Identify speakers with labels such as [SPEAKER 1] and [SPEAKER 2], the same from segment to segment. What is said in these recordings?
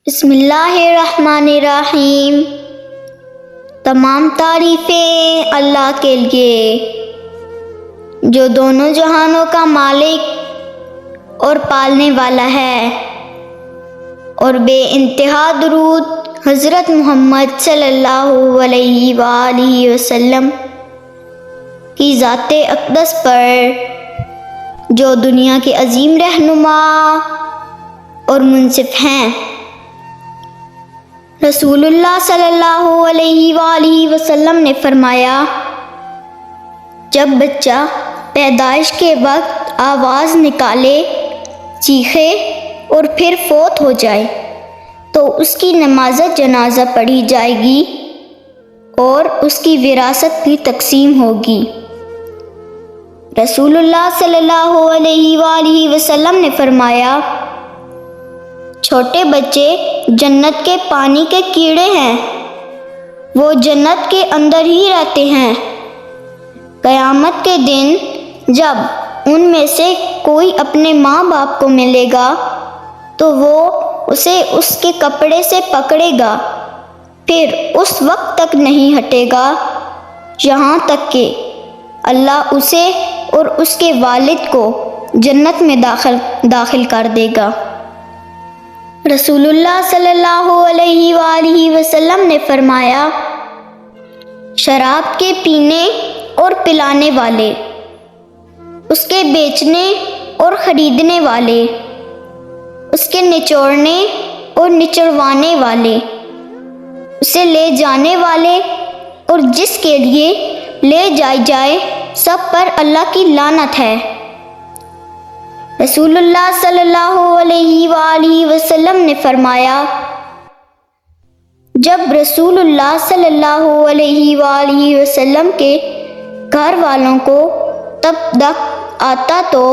[SPEAKER 1] بسم اللہ الرحمن الرحیم۔ تمام تعریفیں اللہ کے لیے جو دونوں جہانوں کا مالک اور پالنے والا ہے، اور بے انتہا درود حضرت محمد صلی اللہ علیہ وآلہ وسلم کی ذات اقدس پر، جو دنیا کے عظیم رہنما اور منصف ہیں۔ رسول اللہ صلی اللہ علیہ وآلہ وسلم نے فرمایا، جب بچہ پیدائش کے وقت آواز نکالے، چیخے اور پھر فوت ہو جائے تو اس کی نماز جنازہ پڑھی جائے گی اور اس کی وراثت بھی تقسیم ہوگی۔ رسول اللہ صلی اللہ علیہ وآلہ وسلم نے فرمایا، چھوٹے بچے جنت کے پانی کے کیڑے ہیں، وہ جنت کے اندر ہی رہتے ہیں۔ قیامت کے دن جب ان میں سے کوئی اپنے ماں باپ کو ملے گا تو وہ اسے اس کے کپڑے سے پکڑے گا، پھر اس وقت تک نہیں ہٹے گا یہاں تک کہ اللہ اسے اور اس کے والد کو جنت میں داخل کر دے گا۔ رسول اللہ صلی اللہ علیہ وآلہ وسلم نے فرمایا، شراب کے پینے اور پلانے والے، اس کے بیچنے اور خریدنے والے، اس کے نچوڑنے اور نچڑوانے والے، اسے لے جانے والے اور جس کے لیے لے جائی جائے، سب پر اللہ کی لعنت ہے۔ رسول اللہ صلی اللہ علیہ وآلہ وسلم نے فرمایا، جب رسول اللہ صلی اللہ علیہ وآلہ وسلم کے گھر والوں کو تب تک آتا تو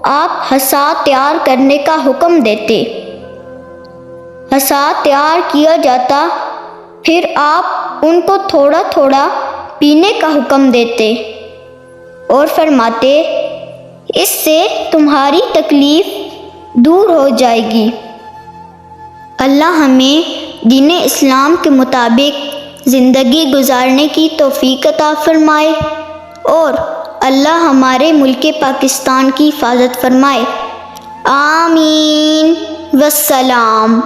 [SPEAKER 1] آپ حصا تیار کرنے کا حکم دیتے، حصا تیار کیا جاتا، پھر آپ ان کو تھوڑا تھوڑا پینے کا حکم دیتے اور فرماتے، اس سے تمہاری تکلیف دور ہو جائے گی۔ اللہ ہمیں دین اسلام کے مطابق زندگی گزارنے کی توفیق عطا فرمائے، اور اللہ ہمارے ملک پاکستان کی حفاظت فرمائے۔ آمین والسلام۔